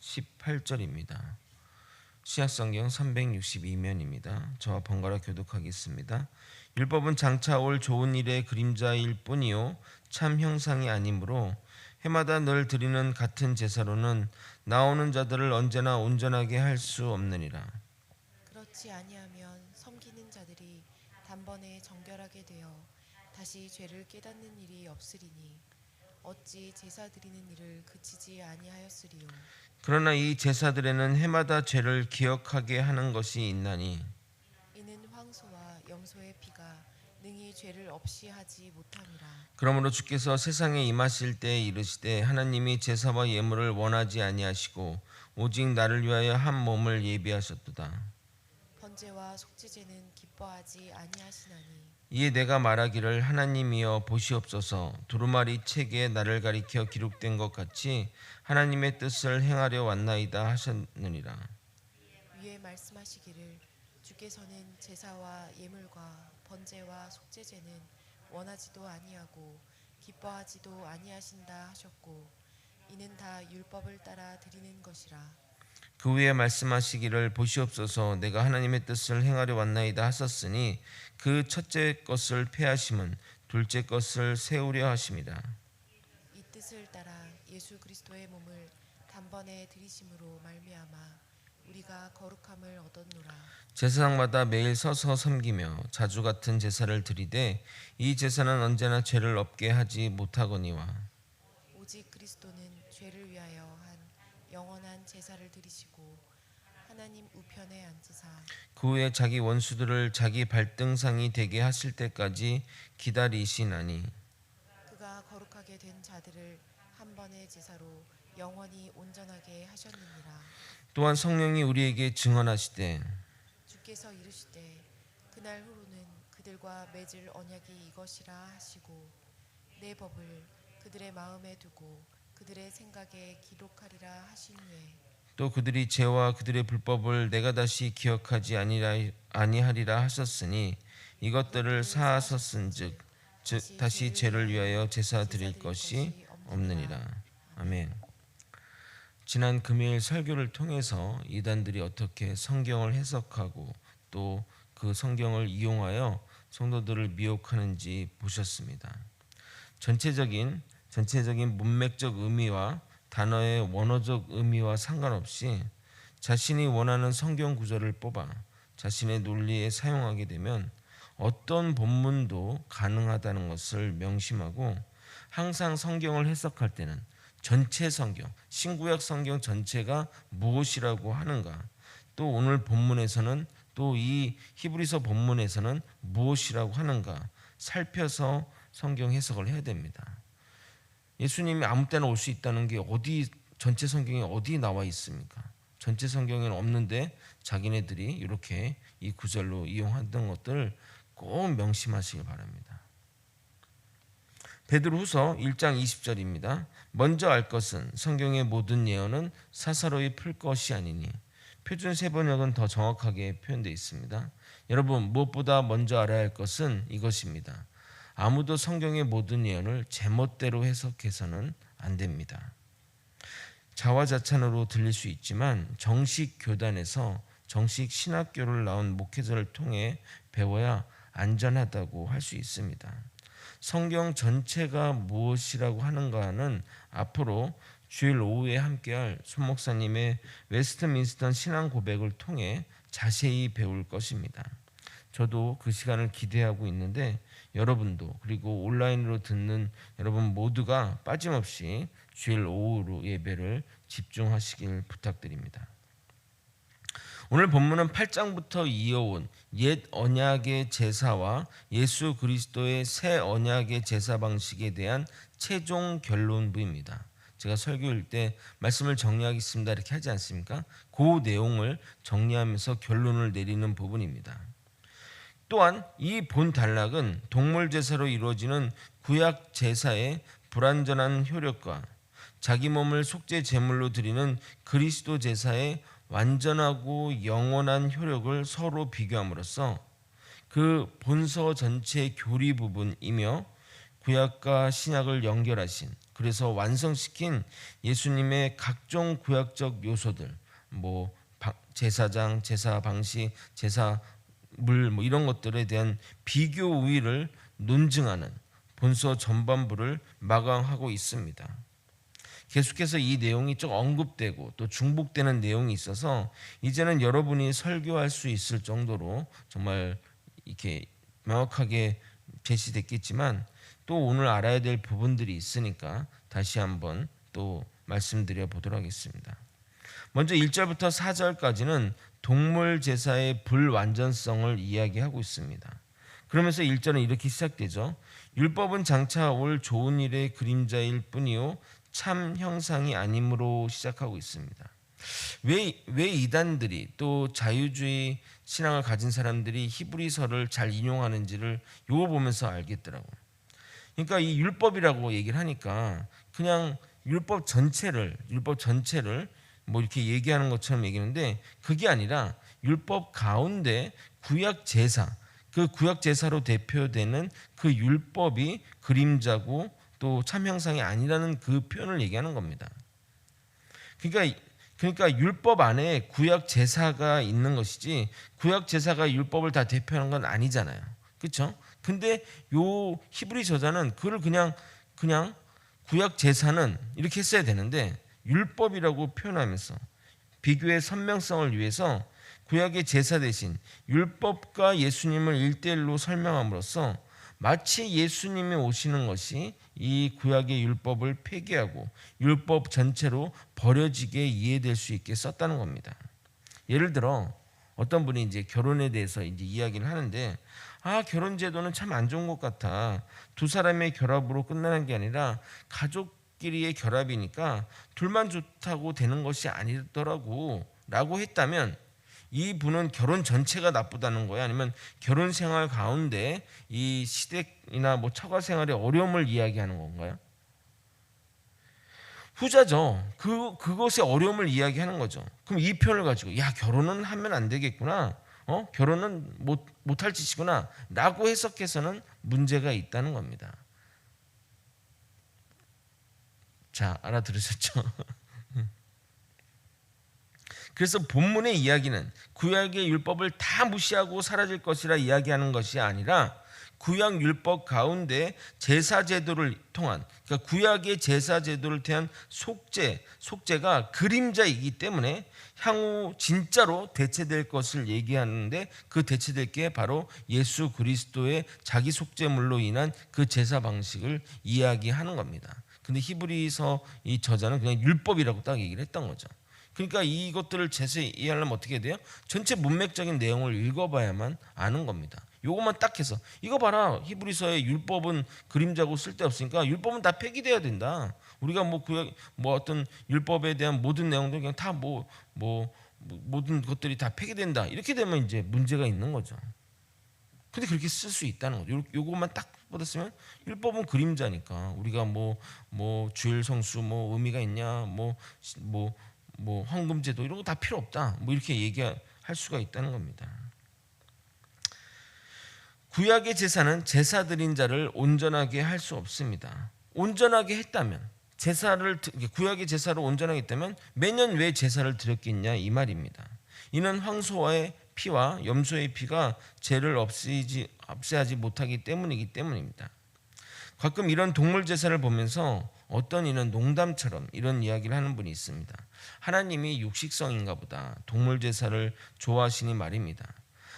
18절입니다. 신약성경 362면입니다. 저와 번갈아 교독하겠습니다. 율법은 장차 올 좋은 일의 그림자일 뿐이요 참 형상이 아니므로 해마다 늘 드리는 같은 제사로는 나오는 자들을 언제나 온전하게 할 수 없느니라. 그렇지 아니하면 섬기는 자들이 단번에 정결하게 되어 다시 죄를 깨닫는 일이 없으리니 어찌 제사 드리는 일을 그치지 아니하였으리요. 그러나 이 제사들에는 해마다 죄를 기억하게 하는 것이 있나니 이는 황소와 염소의 피가 능히 죄를 없이 하지 못함이라. 그러므로 주께서 세상에 임하실 때에 이르시되 하나님이 제사와 예물을 원하지 아니하시고 오직 나를 위하여 한 몸을 예비하셨도다. 번제와 속죄제는 기뻐하지 아니하시나니 이에 내가 말하기를 하나님이여 보시옵소서 두루마리 책에 나를 가리켜 기록된 것 같이 하나님의 뜻을 행하려 왔나이다 하셨느니라. 위에 말씀하시기를 주께서는 제사와 예물과 번제와 속죄제는 원하지도 아니하고 기뻐하지도 아니하신다 하셨고 이는 다 율법을 따라 드리는 것이라. 그 후에 말씀하시기를 보시옵소서 내가 하나님의 뜻을 행하려 왔나이다 하셨으니 그 첫째 것을 폐하심은 둘째 것을 세우려 하심이라. 이 뜻을 따라 예수 그리스도의 몸을 단번에 드리심으로 말미암아 우리가 거룩함을 얻었노라. 제사장마다 매일 서서 섬기며 자주 같은 제사를 드리되 이 제사는 언제나 죄를 없게 하지 못하거니와 오직 그리스도는 죄를 위하여 한 영원한 제사를 드리시고 하나님 우편에 앉으사 그 후에 자기 원수들을 자기 발등상이 되게 하실 때까지 기다리시나니 그가 거룩하게 된 자들을 한 번의 제사로 영원히 온전하게 하셨느니라. 또한 성령이 우리에게 증언하시되 주께서 이르시되 그날 후로는 그들과 맺을 언약이 이것이라 하시고 내 법을 그들의 마음에 두고 그들의 생각에 기록하리라 하신 후에 또 그들이 죄와 그들의 불법을 내가 다시 기억하지 아니하리라 하셨으니 이것들을 사하셨은즉 즉 다시 죄를 위하여 제사 드릴 것이 없느니라. 아멘. 지난 금요일 설교를 통해서 이단들이 어떻게 성경을 해석하고 또 그 성경을 이용하여 성도들을 미혹하는지 보셨습니다. 전체적인 문맥적 의미와 단어의 원어적 의미와 상관없이 자신이 원하는 성경 구절을 뽑아 자신의 논리에 사용하게 되면 어떤 본문도 가능하다는 것을 명심하고 항상 성경을 해석할 때는 전체 성경, 신구약 성경 전체가 무엇이라고 하는가, 또 오늘 본문에서는 또 이 히브리서 본문에서는 무엇이라고 하는가 살펴서 성경 해석을 해야 됩니다. 예수님이 아무 때나 올 수 있다는 게 어디 전체 성경에 어디 나와 있습니까? 전체 성경에는 없는데 자기네들이 이렇게 이 구절로 이용하던 것들 꼭 명심하시기 바랍니다. 베드로후서 1장 20절입니다. 먼저 알 것은 성경의 모든 예언은 사사로이 풀 것이 아니니 표준 세번역은 더 정확하게 표현되어 있습니다. 여러분 무엇보다 먼저 알아야 할 것은 이것입니다. 아무도 성경의 모든 예언을 제멋대로 해석해서는 안 됩니다. 자화자찬으로 들릴 수 있지만 정식 교단에서 정식 신학교를 나온 목회자를 통해 배워야 안전하다고 할 수 있습니다. 성경 전체가 무엇이라고 하는가는 앞으로 주일 오후에 함께할 손 목사님의 웨스트민스터 신앙 고백을 통해 자세히 배울 것입니다. 저도 그 시간을 기대하고 있는데 여러분도 그리고 온라인으로 듣는 여러분 모두가 빠짐없이 주일 오후로 예배를 집중하시길 부탁드립니다. 오늘 본문은 8장부터 이어온 옛 언약의 제사와 예수 그리스도의 새 언약의 제사 방식에 대한 최종 결론부입니다. 제가 설교일 때 말씀을 정리하겠습니다 이렇게 하지 않습니까? 그 내용을 정리하면서 결론을 내리는 부분입니다. 또한 이 본 단락은 동물 제사로 이루어지는 구약 제사의 불완전한 효력과 자기 몸을 속죄 제물로 드리는 그리스도 제사의 완전하고 영원한 효력을 서로 비교함으로써 그 본서 전체의 교리 부분이며 구약과 신약을 연결하신, 그래서 완성시킨 예수님의 각종 구약적 요소들, 뭐 제사장, 제사 방식, 제사물 뭐 이런 것들에 대한 비교 우위를 논증하는 본서 전반부를 마감하고 있습니다. 계속해서 이 내용이 좀 언급되고 또 중복되는 내용이 있어서 이제는 여러분이 설교할 수 있을 정도로 정말 이렇게 명확하게 제시됐겠지만, 또 오늘 알아야 될 부분들이 있으니까 다시 한번 또 말씀드려 보도록 하겠습니다. 먼저 1절부터 4절까지는 동물 제사의 불완전성을 이야기하고 있습니다. 그러면서 1절은 이렇게 시작되죠. 율법은 장차 올 좋은 일의 그림자일 뿐이요 참 형상이 아님으로 시작하고 있습니다. 왜 이단들이 또 자유주의 신앙을 가진 사람들이 히브리서를 잘 인용하는지를 요거 보면서 알겠더라고요. 그러니까 이 율법이라고 얘기를 하니까 그냥 율법 전체를 뭐 이렇게 얘기하는 것처럼 얘기하는데, 그게 아니라 율법 가운데 구약 제사, 그 구약 제사로 대표되는 그 율법이 그림자고 또 참 형상이 아니라는 그 표현을 얘기하는 겁니다. 그러니까 율법 안에 구약 제사가 있는 것이지 구약 제사가 율법을 다 대표하는 건 아니잖아요. 그렇죠? 근데 요 히브리 저자는 그를 그냥 구약 제사는 이렇게 했어야 되는데 율법이라고 표현하면서 비교의 선명성을 위해서 구약의 제사 대신 율법과 예수님을 1대1로 설명함으로써 마치 예수님이 오시는 것이 이 구약의 율법을 폐기하고 율법 전체로 버려지게 이해될 수 있게 썼다는 겁니다. 예를 들어 어떤 분이 이제 결혼에 대해서 이제 이야기를 하는데, 결혼 제도는 참 안 좋은 것 같아. 두 사람의 결합으로 끝나는 게 아니라 가족끼리의 결합이니까 둘만 좋다고 되는 것이 아니더라고 라고 했다면, 이 분은 결혼 전체가 나쁘다는 거야? 아니면 결혼 생활 가운데 이 시댁이나 뭐 처가 생활의 어려움을 이야기하는 건가요? 후자죠. 그것의 어려움을 이야기하는 거죠. 그럼 이 표현을 가지고 결혼은 하면 안 되겠구나. 결혼은 못할 짓이구나 라고 해석해서는 문제가 있다는 겁니다. 자, 알아들으셨죠? 그래서 본문의 이야기는 구약의 율법을 다 무시하고 사라질 것이라 이야기하는 것이 아니라 구약 율법 가운데 제사 제도를 통한, 그러니까 구약의 제사 제도를 통한 속죄가 그림자이기 때문에 향후 진짜로 대체될 것을 얘기하는데, 그 대체될 게 바로 예수 그리스도의 자기 속죄물로 인한 그 제사 방식을 이야기하는 겁니다. 근데 히브리서 이 저자는 그냥 율법이라고 딱 얘기를 했던 거죠. 그러니까 이것들을 자세히 이해하려면 어떻게 돼요? 전체 문맥적인 내용을 읽어봐야만 아는 겁니다. 요것만 딱 해서 이거 봐라, 히브리서의 율법은 그림자고 쓸데없으니까 율법은 다 폐기돼야 된다. 우리가 뭐 어떤 율법에 대한 모든 내용들 그냥 다 모든 것들이 다 폐기된다. 이렇게 되면 이제 문제가 있는 거죠. 근데 그렇게 쓸 수 있다는 거죠. 요것만 딱 받았으면 율법은 그림자니까 우리가 뭐 주일 성수 뭐 의미가 있냐, 헌금제도 이런 거 다 필요 없다. 뭐 이렇게 얘기할 수가 있다는 겁니다. 구약의 제사는 제사 드린 자를 온전하게 할 수 없습니다. 온전하게 했다면 구약의 제사로 온전하게 했다면 매년 왜 제사를 드렸겠냐 이 말입니다. 이는 황소의 피와 염소의 피가 죄를 없애하지 못하기 때문입니다. 가끔 이런 동물 제사를 보면서 어떤 이는 농담처럼 이런 이야기를 하는 분이 있습니다. 하나님이 육식성인가 보다. 동물 제사를 좋아하시니 말입니다.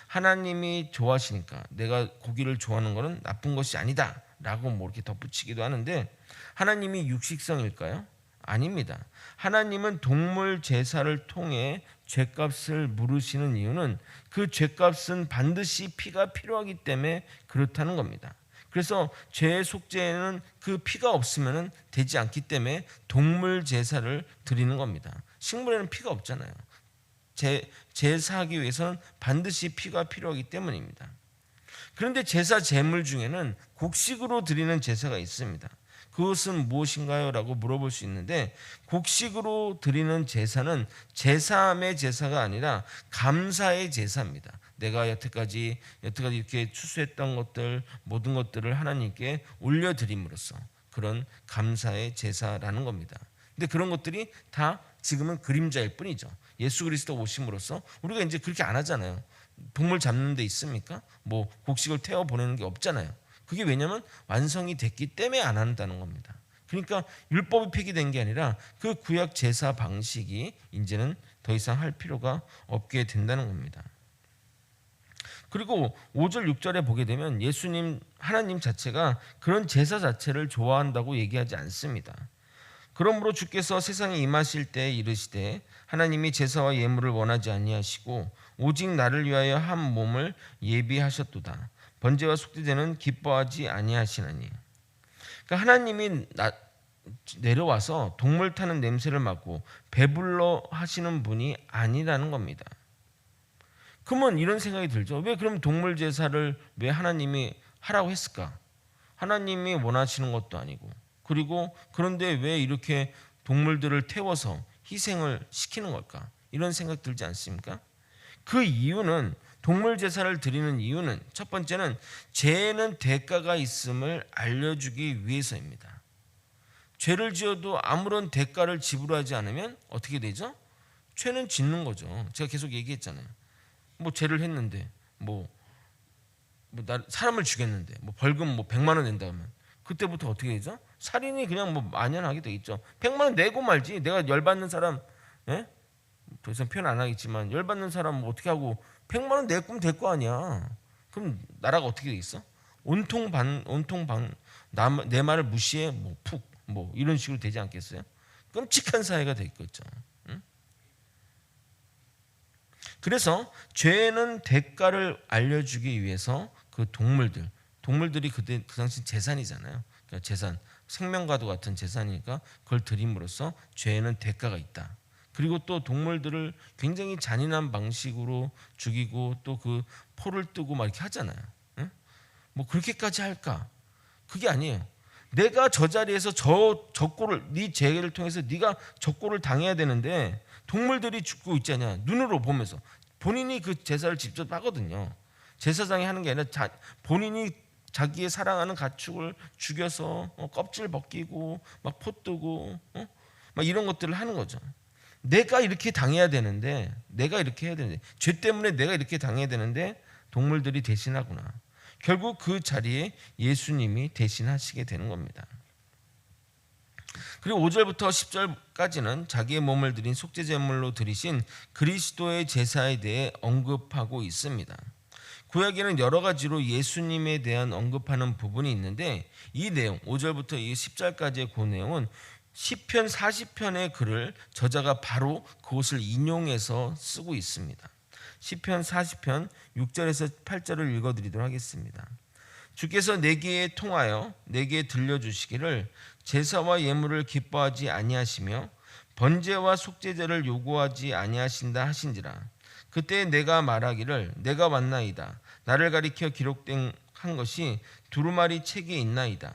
하나님이 좋아하시니까 내가 고기를 좋아하는 것은 나쁜 것이 아니다 라고 뭐 이렇게 덧붙이기도 하는데, 하나님이 육식성일까요? 아닙니다. 하나님은 동물 제사를 통해 죄값을 물으시는 이유는 그 죄값은 반드시 피가 필요하기 때문에 그렇다는 겁니다. 그래서 죄의 속죄에는 그 피가 없으면 되지 않기 때문에 동물 제사를 드리는 겁니다. 식물에는 피가 없잖아요. 제사하기 위해서는 반드시 피가 필요하기 때문입니다. 그런데 제사 제물 중에는 곡식으로 드리는 제사가 있습니다. 그것은 무엇인가요? 라고 물어볼 수 있는데, 곡식으로 드리는 제사는 제사함의 제사가 아니라 감사의 제사입니다. 내가 여태까지 이렇게 추수했던 것들, 모든 것들을 하나님께 올려드림으로써 그런 감사의 제사라는 겁니다. 근데 그런 것들이 다 지금은 그림자일 뿐이죠. 예수 그리스도 오심으로써 우리가 이제 그렇게 안 하잖아요. 동물 잡는 데 있습니까? 뭐 곡식을 태워 보내는 게 없잖아요. 그게 왜냐하면 완성이 됐기 때문에 안 한다는 겁니다. 그러니까 율법이 폐기된 게 아니라 그 구약 제사 방식이 이제는 더 이상 할 필요가 없게 된다는 겁니다. 그리고 5절 6절에 보게 되면 예수님 하나님 자체가 그런 제사 자체를 좋아한다고 얘기하지 않습니다. 그러므로 주께서 세상에 임하실 때 이르시되 하나님이 제사와 예물을 원하지 아니하시고 오직 나를 위하여 한 몸을 예비하셨도다. 번제와 속죄제는 기뻐하지 아니하시나니. 그러니까 하나님이 내려와서 동물 타는 냄새를 맡고 배불러 하시는 분이 아니라는 겁니다. 그러면 이런 생각이 들죠. 왜 그럼 동물 제사를 왜 하나님이 하라고 했을까? 하나님이 원하시는 것도 아니고. 그리고 그런데 왜 이렇게 동물들을 태워서 희생을 시키는 걸까? 이런 생각 들지 않습니까? 그 이유는, 동물 제사를 드리는 이유는 첫 번째는 죄에는 대가가 있음을 알려주기 위해서입니다. 죄를 지어도 아무런 대가를 지불하지 않으면 어떻게 되죠? 죄는 짓는 거죠. 제가 계속 얘기했잖아요. 뭐 죄를 했는데 사람을 죽였는데 벌금 100만 원 낸다 하면 그때부터 어떻게 되죠? 살인이 그냥 만연하게 되겠죠. 100만 원 내고 말지. 내가 열받는 사람, 예? 더 이상 표현 안 하겠지만 열받는 사람 어떻게 하고 100만 원 내꾸면 될 거 아니야. 그럼 나라가 어떻게 되겠어? 온통 내 말을 무시해 이런 식으로 되지 않겠어요? 끔찍한 사회가 되겠죠. 응? 그래서 죄는 대가를 알려주기 위해서 그 동물들이 그 당시 재산이잖아요. 그러니까 재산, 생명과도 같은 재산이니까 그걸 드림으로써 죄에는 대가가 있다. 그리고 또 동물들을 굉장히 잔인한 방식으로 죽이고 또 그 포를 뜨고 막 이렇게 하잖아요. 응? 그렇게까지 할까? 그게 아니에요. 내가 저 자리에서 네 죄를 통해서 네가 적고를 당해야 되는데 동물들이 죽고 있잖냐. 눈으로 보면서 본인이 그 제사를 직접 하거든요. 제사장이 하는 게 아니라 본인이 자기의 사랑하는 가축을 죽여서 껍질 벗기고 막 포 뜨고 막 이런 것들을 하는 거죠. 내가 이렇게 당해야 되는데, 내가 이렇게 해야 되는데, 죄 때문에 내가 이렇게 당해야 되는데 동물들이 대신하구나. 결국 그 자리에 예수님이 대신하시게 되는 겁니다. 그리고 5절부터 10절까지는 자기의 몸을 드린 속죄제물로 드리신 그리스도의 제사에 대해 언급하고 있습니다. 구약에는 여러 가지로 예수님에 대한 언급하는 부분이 있는데 이 내용 5절부터 10절까지의 그 내용은 시편 40편의 글을 저자가 바로 그것을 인용해서 쓰고 있습니다. 시편 40편 6절에서 8절을 읽어드리도록 하겠습니다. 주께서 내게 통하여 내게 들려주시기를 제사와 예물을 기뻐하지 아니하시며 번제와 속죄제를 요구하지 아니하신다 하신지라. 그때 내가 말하기를 내가 왔나이다. 나를 가리켜 기록된 한 것이 두루마리 책에 있나이다.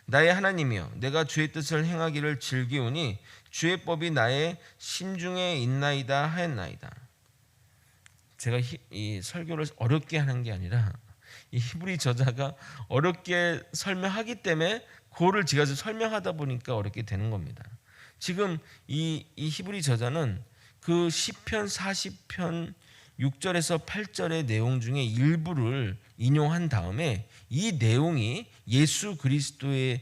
나의 하나님이여, 내가 주의 뜻을 행하기를 즐기오니 주의 법이 나의 심중에 있나이다 하였나이다. 제가 이 설교를 어렵게 하는 게 아니라 이 히브리 저자가 어렵게 설명하기 때문에 그거를 제가 설명하다 보니까 어렵게 되는 겁니다. 지금 이 히브리 저자는 그 시편 40편 6절에서 8절의 내용 중에 일부를 인용한 다음에 이 내용이 예수 그리스도에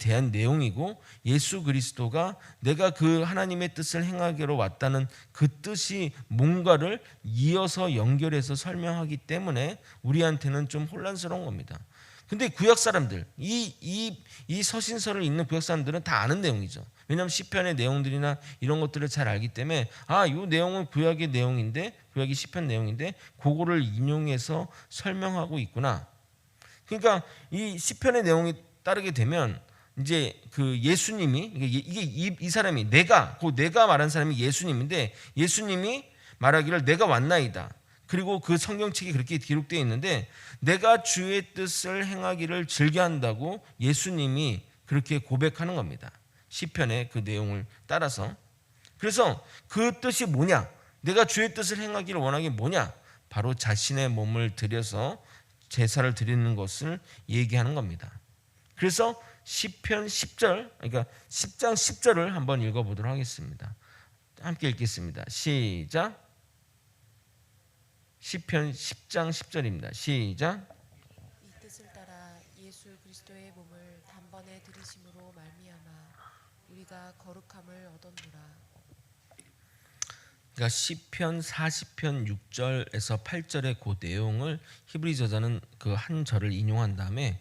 대한 내용이고 예수 그리스도가 내가 그 하나님의 뜻을 행하기로 왔다는 그 뜻이 뭔가를 이어서 연결해서 설명하기 때문에 우리한테는 좀 혼란스러운 겁니다. 근데 구약 사람들, 이 서신서를 읽는 구약 사람들은 다 아는 내용이죠. 왜냐하면 시편의 내용들이나 이런 것들을 잘 알기 때문에 이 내용은 구약의 내용인데, 구약이 시편 내용인데 그거를 인용해서 설명하고 있구나. 그러니까 이 시편의 내용이 따르게 되면 이제 그 예수님이 이 사람이 내가 말한 사람이 예수님인데 예수님이 말하기를 내가 왔나이다. 그리고 그 성경책이 그렇게 기록되어 있는데 내가 주의 뜻을 행하기를 즐겨한다고 예수님이 그렇게 고백하는 겁니다. 시편의 그 내용을 따라서. 그래서 그 뜻이 뭐냐? 내가 주의 뜻을 행하기를 원하기 뭐냐? 바로 자신의 몸을 들여서 제사를 드리는 것을 얘기하는 겁니다. 그래서 시편 10절, 그러니까 10장 10절을 한번 읽어보도록 하겠습니다. 함께 읽겠습니다. 시작. 시편 10장 10절입니다. 시작. 이 뜻을 따라 예수 그리스도의 몸을 단번에 들이심으로 말미암아 우리가 거룩함을 얻었노라. 그러니까 시편 40편 6절에서 8절의 그 내용을 히브리 저자는 그 한 절을 인용한 다음에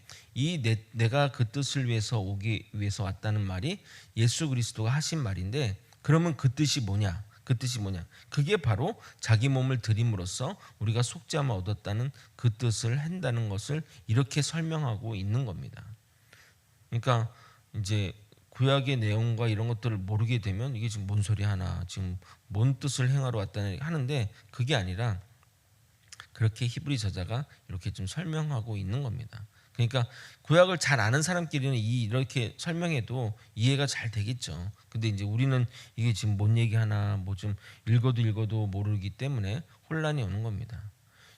내가 그 뜻을 위해서 오기 위해서 왔다는 말이 예수 그리스도가 하신 말인데, 그러면 그 뜻이 뭐냐? 그 뜻이 뭐냐? 그게 바로 자기 몸을 드림으로써 우리가 속죄함을 얻었다는 그 뜻을 한다는 것을 이렇게 설명하고 있는 겁니다. 그러니까 이제 구약의 내용과 이런 것들을 모르게 되면 이게 지금 뭔 소리 하나, 지금 뭔 뜻을 행하러 왔다는 하는데, 그게 아니라 그렇게 히브리 저자가 이렇게 좀 설명하고 있는 겁니다. 그러니까 구약을 잘 아는 사람끼리는 이렇게 설명해도 이해가 잘 되겠죠. 근데 이제 우리는 이게 지금 뭔 얘기하나, 뭐 좀 읽어도 모르기 때문에 혼란이 오는 겁니다.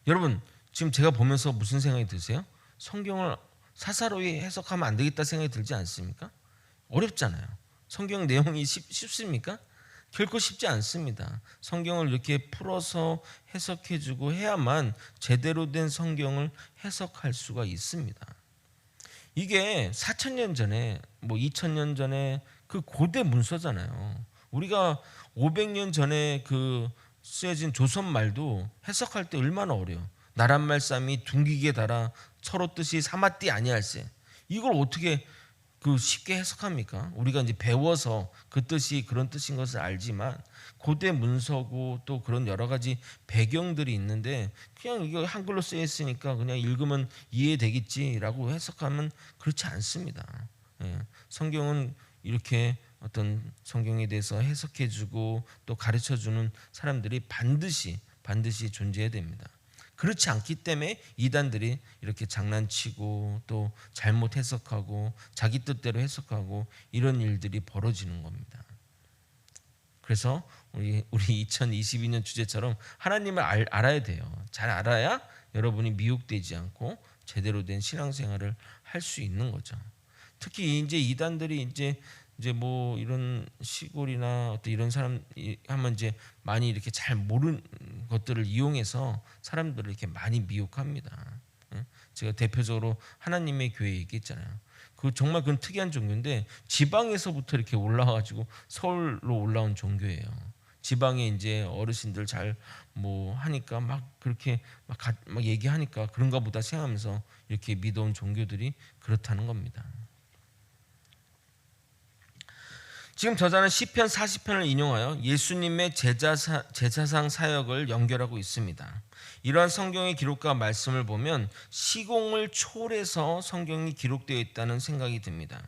여러분, 지금 제가 보면서 무슨 생각이 드세요? 성경을 사사로이 해석하면 안 되겠다 생각이 들지 않습니까? 어렵잖아요. 성경 내용이 쉽습니까? 결코 쉽지 않습니다. 성경을 이렇게 풀어서 해석해주고 해야만 제대로 된 성경을 해석할 수가 있습니다. 이게 4,000년 전에, 뭐 2,000년 전에 그 고대 문서잖아요. 우리가 500년 전에 그 쓰여진 조선 말도 해석할 때 얼마나 어려워. 나란 쌈이 둥기게 달아 서로 뜻이 사마띠 아니할세. 이걸 어떻게 쉽게 해석합니까? 우리가 이제 배워서 그 뜻이 그런 뜻인 것을 알지만 고대 문서고 또 그런 여러 가지 배경들이 있는데 그냥 이거 한글로 쓰여 있으니까 그냥 읽으면 이해되겠지라고 해석하면 그렇지 않습니다. 예. 성경은 이렇게 어떤 성경에 대해서 해석해주고 또 가르쳐주는 사람들이 반드시 존재해야 됩니다. 그렇지 않기 때문에 이단들이 이렇게 장난치고 또 잘못 해석하고 자기 뜻대로 해석하고 이런 일들이 벌어지는 겁니다. 그래서 우리 2022년 주제처럼 하나님을 알아야 돼요. 잘 알아야 여러분이 미혹되지 않고 제대로 된 신앙생활을 할 수 있는 거죠. 특히 이제 이단들이 이제 뭐 이런 시골이나 어떤 이런 사람 하면 이제 많이 이렇게 잘 모르는 것들을 이용해서 사람들을 이렇게 많이 미혹합니다. 제가 대표적으로 하나님의 교회 얘기했잖아요. 그 정말 그건 특이한 종교인데 지방에서부터 이렇게 올라와가지고 서울로 올라온 종교예요. 지방에 이제 어르신들 잘 뭐 하니까 막 그렇게 막 얘기하니까 그런가 보다 생각하면서 이렇게 믿어온 종교들이 그렇다는 겁니다. 지금 저자는 시편 40편을 인용하여 예수님의 제사상 사역을 연결하고 있습니다. 이러한 성경의 기록과 말씀을 보면 시공을 초월해서 성경이 기록되어 있다는 생각이 듭니다.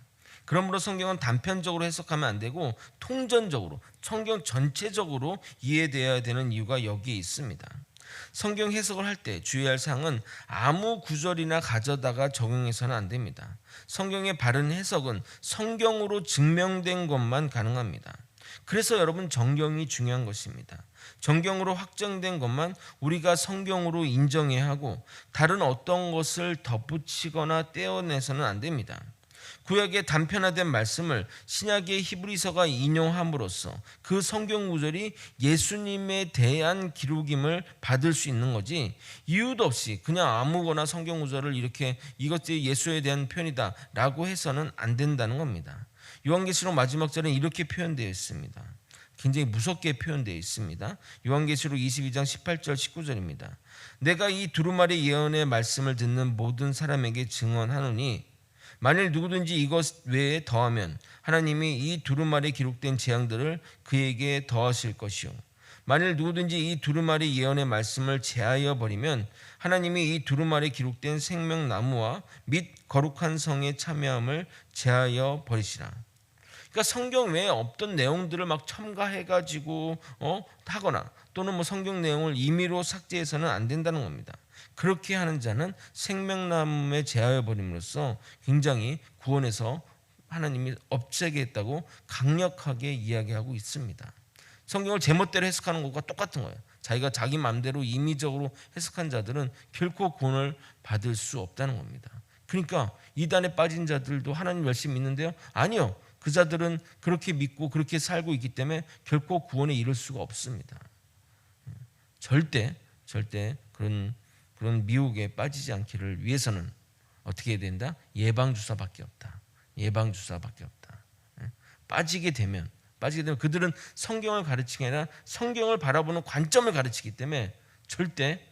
그러므로 성경은 단편적으로 해석하면 안 되고 통전적으로 성경 전체적으로 이해되어야 되는 이유가 여기에 있습니다. 성경 해석을 할 때 주의할 사항은 아무 구절이나 가져다가 적용해서는 안 됩니다. 성경의 바른 해석은 성경으로 증명된 것만 가능합니다. 그래서 여러분, 정경이 중요한 것입니다. 정경으로 확정된 것만 우리가 성경으로 인정해야 하고 다른 어떤 것을 덧붙이거나 떼어내서는 안 됩니다. 구약의 단편화된 말씀을 신약의 히브리서가 인용함으로써 그 성경 구절이 예수님에 대한 기록임을 받을 수 있는 거지, 이유도 없이 그냥 아무거나 성경 구절을 이렇게 이것이 예수에 대한 표현이다 라고 해서는 안 된다는 겁니다. 요한계시록 마지막 절은 이렇게 표현되어 있습니다. 굉장히 무섭게 표현되어 있습니다. 요한계시록 22장 18절 19절입니다. 내가 이 두루마리 예언의 말씀을 듣는 모든 사람에게 증언하노니 만일 누구든지 이것 외에 더하면 하나님이 이 두루마리에 기록된 재앙들을 그에게 더하실 것이요, 만일 누구든지 이 두루마리 예언의 말씀을 제하여 버리면 하나님이 이 두루마리에 기록된 생명나무와 및 거룩한 성의 참여함을 제하여 버리시라. 그러니까 성경 외에 없던 내용들을 막 첨가해가지고 하거나 또는 뭐 성경 내용을 임의로 삭제해서는 안 된다는 겁니다. 그렇게 하는 자는 생명나무에 제하여 버림으로써 굉장히 구원에서 하나님이 없애게 했다고 강력하게 이야기하고 있습니다. 성경을 제멋대로 해석하는 것과 똑같은 거예요. 자기가 자기 마음대로 임의적으로 해석한 자들은 결코 구원을 받을 수 없다는 겁니다. 그러니까 이단에 빠진 자들도 하나님 열심히 믿는데요, 아니요, 그 자들은 그렇게 믿고 그렇게 살고 있기 때문에 결코 구원에 이를 수가 없습니다. 절대 그런 미혹에 빠지지 않기를 위해서는 어떻게 해야 된다? 예방주사밖에 없다. 예방주사밖에 없다. 빠지게 되면 그들은 성경을 가르치는 게 아니라 성경을 바라보는 관점을 가르치기 때문에 절대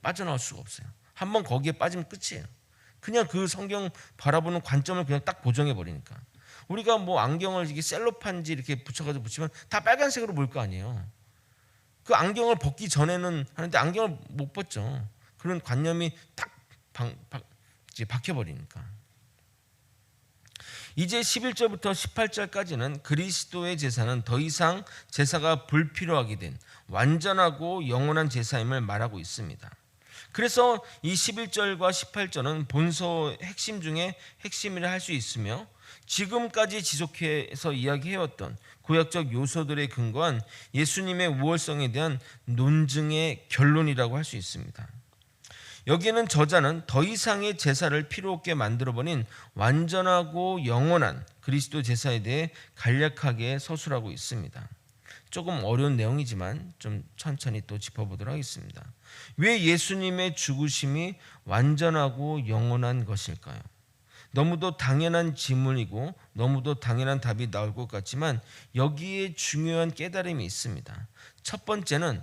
빠져나올 수가 없어요. 한번 거기에 빠지면 끝이에요. 그냥 그 성경 바라보는 관점을 그냥 딱 고정해 버리니까. 우리가 뭐 안경을 이렇게 셀로판지 이렇게 붙여가지고 붙이면 다 빨간색으로 보일 거 아니에요. 그 안경을 벗기 전에는 하는데 안경을 못 벗죠. 그런 관념이 딱 박혀버리니까. 이제 11절부터 18절까지는 그리스도의 제사는 더 이상 제사가 불필요하게 된 완전하고 영원한 제사임을 말하고 있습니다. 그래서 이 11절과 18절은 본서의 핵심 중에 핵심이라 할 수 있으며 지금까지 지속해서 이야기해왔던 구약적 요소들에 근거한 예수님의 우월성에 대한 논증의 결론이라고 할 수 있습니다. 여기에는 저자는 더 이상의 제사를 필요 없게 만들어버린 완전하고 영원한 그리스도 제사에 대해 간략하게 서술하고 있습니다. 조금 어려운 내용이지만 좀 천천히 또 짚어보도록 하겠습니다. 왜 예수님의 죽으심이 완전하고 영원한 것일까요? 너무도 당연한 질문이고 너무도 당연한 답이 나올 것 같지만 여기에 중요한 깨달음이 있습니다. 첫 번째는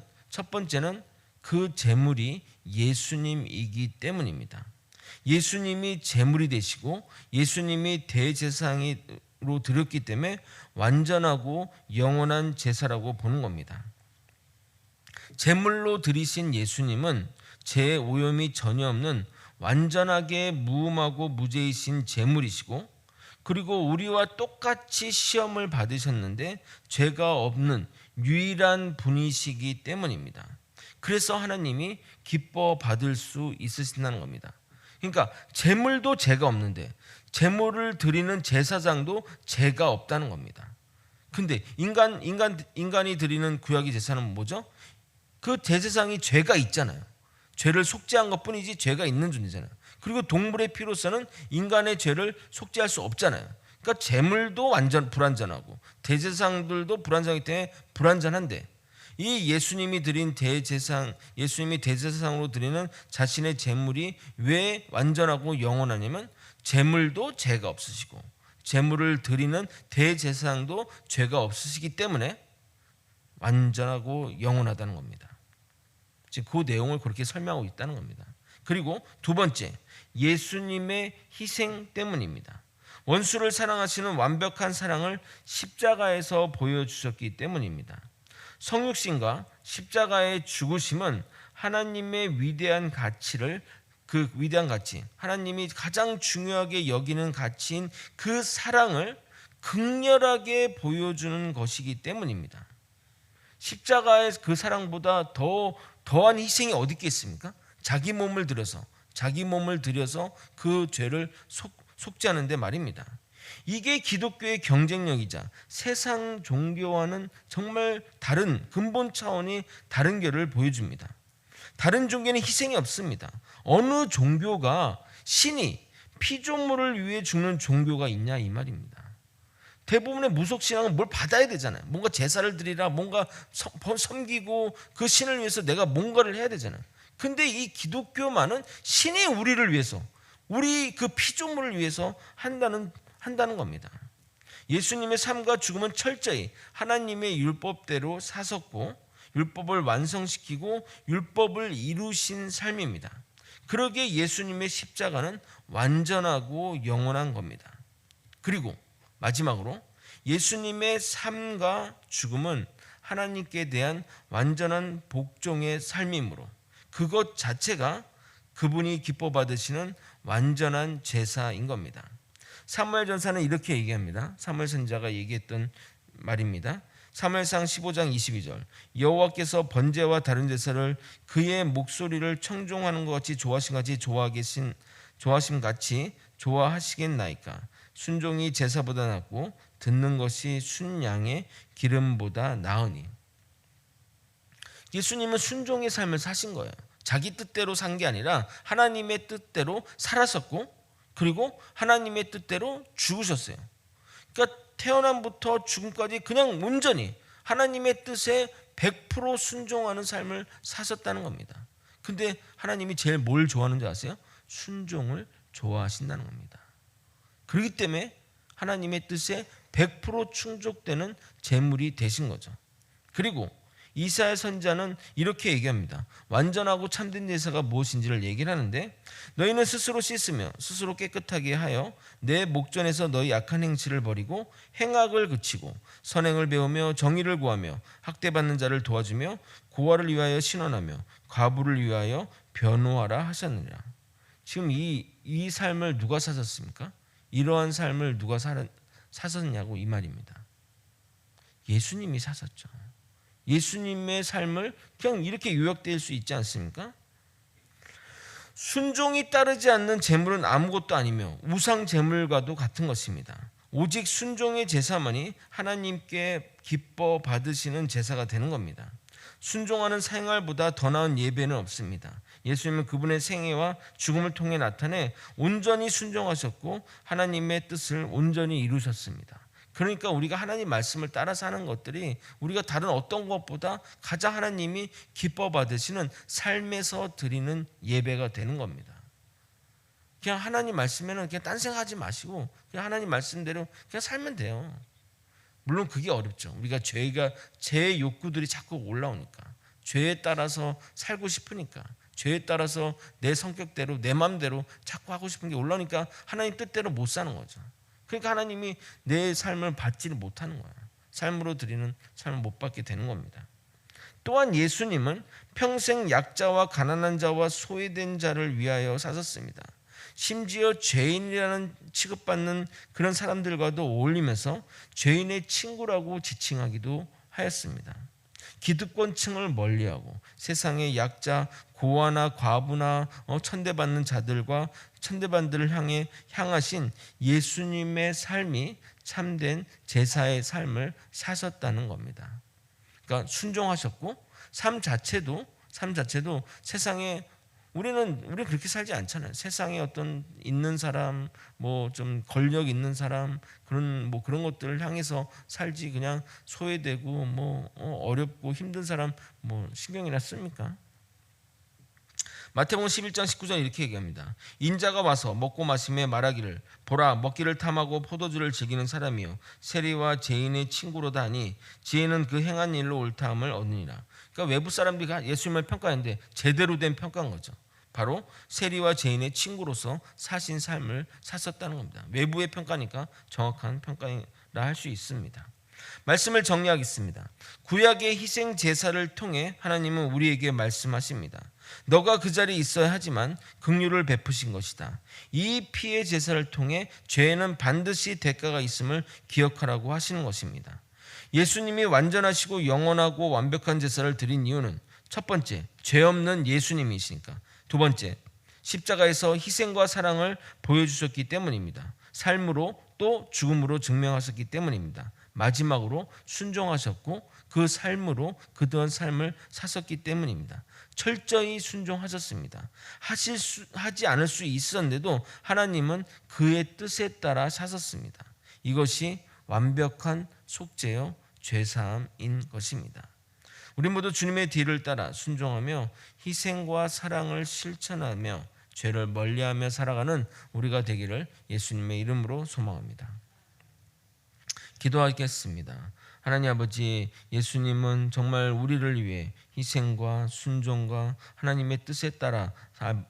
그 제물이 예수님이기 때문입니다. 예수님이 제물이 되시고 예수님이 대제사장으로 드렸기 때문에 완전하고 영원한 제사라고 보는 겁니다. 제물로 드리신 예수님은 죄 오염이 전혀 없는 완전하게 무음하고 무죄이신 제물이시고, 그리고 우리와 똑같이 시험을 받으셨는데 죄가 없는 유일한 분이시기 때문입니다. 그래서 하나님이 기뻐 받을 수 있으신다는 겁니다. 그러니까 제물도 죄가 없는데 제물을 드리는 제사장도 죄가 없다는 겁니다. 근데 인간이 드리는 구약의 제사는 뭐죠? 그 제사장이 죄가 있잖아요. 죄를 속죄한 것뿐이지 죄가 있는 존재잖아요. 그리고 동물의 피로서는 인간의 죄를 속죄할 수 없잖아요. 그러니까 제물도 완전 불완전하고 대제사장들도 불완전하기 때문에 불완전한데, 이 예수님이 대제사장으로 드리는 자신의 제물이 왜 완전하고 영원하냐면 제물도 죄가 없으시고 제물을 드리는 대제사장도 죄가 없으시기 때문에 완전하고 영원하다는 겁니다. 즉 그 내용을 그렇게 설명하고 있다는 겁니다. 그리고 두 번째, 예수님의 희생 때문입니다. 원수를 사랑하시는 완벽한 사랑을 십자가에서 보여주셨기 때문입니다. 성육신과 십자가의 죽으심은 하나님의 위대한 가치, 하나님이 가장 중요하게 여기는 가치인 그 사랑을 극렬하게 보여주는 것이기 때문입니다. 십자가의 그 사랑보다 더한 희생이 어디 있겠습니까? 자기 몸을 들여서 그 죄를 속죄하는데 말입니다. 이게 기독교의 경쟁력이자 세상 종교와는 정말 다른 근본 차원이 다른 결을 보여줍니다. 다른 종교는 희생이 없습니다. 어느 종교가 신이 피조물을 위해 죽는 종교가 있냐 이 말입니다. 대부분의 무속신앙은 뭘 받아야 되잖아요. 뭔가 제사를 드리라, 뭔가 섬기고 그 신을 위해서 내가 뭔가를 해야 되잖아요. 근데 이 기독교만은 신이 우리를 위해서, 우리 그 피조물을 위해서 한다는 겁니다. 예수님의 삶과 죽음은 철저히 하나님의 율법대로 사섰고 율법을 완성시키고 율법을 이루신 삶입니다. 그러기에 예수님의 십자가는 완전하고 영원한 겁니다. 그리고 마지막으로 예수님의 삶과 죽음은 하나님께 대한 완전한 복종의 삶이므로 그것 자체가 그분이 기뻐 받으시는 완전한 제사인 겁니다. 사무엘 전사는 이렇게 얘기합니다. 사무엘 선지자가 얘기했던 말입니다. 사무엘상 15장 22절, 여호와께서 번제와 다른 제사를 그의 목소리를 청종하는 것 같이 좋아하심 같이 좋아하시겠나이까. 순종이 제사보다 낫고 듣는 것이 순양의 기름보다 나으니. 예수님은 순종의 삶을 사신 거예요. 자기 뜻대로 산 게 아니라 하나님의 뜻대로 살았었고, 그리고 하나님의 뜻대로 죽으셨어요. 그러니까 태어남부터 죽음까지 그냥 온전히 하나님의 뜻에 100% 순종하는 삶을 사셨다는 겁니다. 근데 하나님이 제일 뭘 좋아하는지 아세요? 순종을 좋아하신다는 겁니다. 그렇기 때문에 하나님의 뜻에 100% 충족되는 제물이 되신 거죠. 그리고 이사야 선지자는 이렇게 얘기합니다. 완전하고 참된 제사가 무엇인지를 얘기를 하는데, 너희는 스스로 씻으며 스스로 깨끗하게 하여 내 목전에서 너희 악한 행실을 버리고 행악을 그치고 선행을 배우며 정의를 구하며 학대받는 자를 도와주며 고아를 위하여 신원하며 과부를 위하여 변호하라 하셨느니라. 지금 이 삶을 누가 사셨습니까? 이러한 삶을 누가 사셨냐고 이 말입니다. 예수님이 사셨죠. 예수님의 삶을 그냥 이렇게 요약될 수 있지 않습니까? 순종이 따르지 않는 제물은 아무것도 아니며 우상 제물과도 같은 것입니다. 오직 순종의 제사만이 하나님께 기뻐 받으시는 제사가 되는 겁니다. 순종하는 생활보다 더 나은 예배는 없습니다. 예수님은 그분의 생애와 죽음을 통해 나타내 온전히 순종하셨고 하나님의 뜻을 온전히 이루셨습니다. 그러니까 우리가 하나님 말씀을 따라서 하는 것들이 우리가 다른 어떤 것보다 가장 하나님이 기뻐 받으시는 삶에서 드리는 예배가 되는 겁니다. 그냥 하나님 말씀에는 그냥 딴 생각하지 마시고 그냥 하나님 말씀대로 그냥 살면 돼요. 물론 그게 어렵죠. 우리가 제 욕구들이 자꾸 올라오니까, 죄에 따라서 살고 싶으니까, 죄에 따라서 내 성격대로 내 마음대로 자꾸 하고 싶은 게 올라오니까 하나님 뜻대로 못 사는 거죠. 그러니까 하나님이 내 삶을 받지를 못하는 거예요. 삶으로 드리는 삶을 못 받게 되는 겁니다. 또한 예수님은 평생 약자와 가난한 자와 소외된 자를 위하여 사셨습니다. 심지어 죄인이라는 취급받는 그런 사람들과도 어울리면서 죄인의 친구라고 지칭하기도 하였습니다. 기득권층을 멀리하고 세상의 약자, 고아나 과부나 천대받는 자들과 천대받들을 향하신 예수님의 삶이 참된 제사의 삶을 사셨다는 겁니다. 그러니까 순종하셨고 삶 자체도 세상에 우리는 그렇게 살지 않잖아요. 세상에 어떤 있는 사람, 뭐 좀 권력 있는 사람 그런 것들을 향해서 살지, 그냥 소외되고 어렵고 힘든 사람 신경이나 씁니까? 마태복음 11장 19절 이렇게 얘기합니다. 인자가 와서 먹고 마시며 말하기를 보라, 먹기를 탐하고 포도주를 즐기는 사람이요 세리와 죄인의 친구로다 하니 지혜는 그 행한 일로 옳다함을 얻으니라. 그러니까 외부 사람들이 예수님을 평가하는데 제대로 된 평가인 거죠. 바로 세리와 죄인의 친구로서 사신 삶을 사셨다는 겁니다. 외부의 평가니까 정확한 평가라 할 수 있습니다. 말씀을 정리하겠습니다. 구약의 희생 제사를 통해 하나님은 우리에게 말씀하십니다. 너가 그 자리에 있어야 하지만 긍휼을 베푸신 것이다. 이 피의 제사를 통해 죄에는 반드시 대가가 있음을 기억하라고 하시는 것입니다. 예수님이 완전하시고 영원하고 완벽한 제사를 드린 이유는 첫 번째, 죄 없는 예수님이시니까. 두 번째, 십자가에서 희생과 사랑을 보여주셨기 때문입니다. 삶으로 또 죽음으로 증명하셨기 때문입니다. 마지막으로 순종하셨고 그 삶으로 그동안 삶을 사셨기 때문입니다. 철저히 순종하셨습니다. 하지 않을 수 있었는데도 하나님은 그의 뜻에 따라 사셨습니다. 이것이 완벽한 속죄요 죄사함인 것입니다. 우리 모두 주님의 뒤를 따라 순종하며 희생과 사랑을 실천하며 죄를 멀리하며 살아가는 우리가 되기를 예수님의 이름으로 소망합니다. 기도하겠습니다. 하나님 아버지, 예수님은 정말 우리를 위해 희생과 순종과 하나님의 뜻에 따라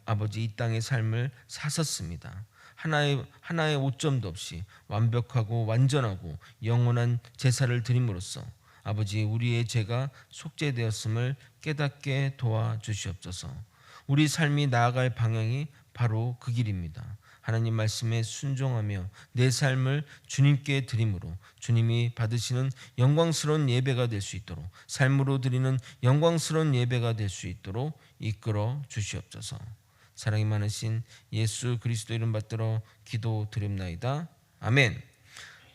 아버지 이 땅의 삶을 사셨습니다. 하나의 오점도 없이 완벽하고 완전하고 영원한 제사를 드림으로써 아버지 우리의 죄가 속죄되었음을 깨닫게 도와주시옵소서. 우리 삶이 나아갈 방향이 바로 그 길입니다. 하나님 말씀에 순종하며 내 삶을 주님께 드림으로 주님이 받으시는 영광스러운 예배가 될 수 있도록, 삶으로 드리는 영광스러운 예배가 될 수 있도록 이끌어 주시옵소서. 사랑이 많으신 예수 그리스도 이름 받들어 기도드립나이다. 아멘.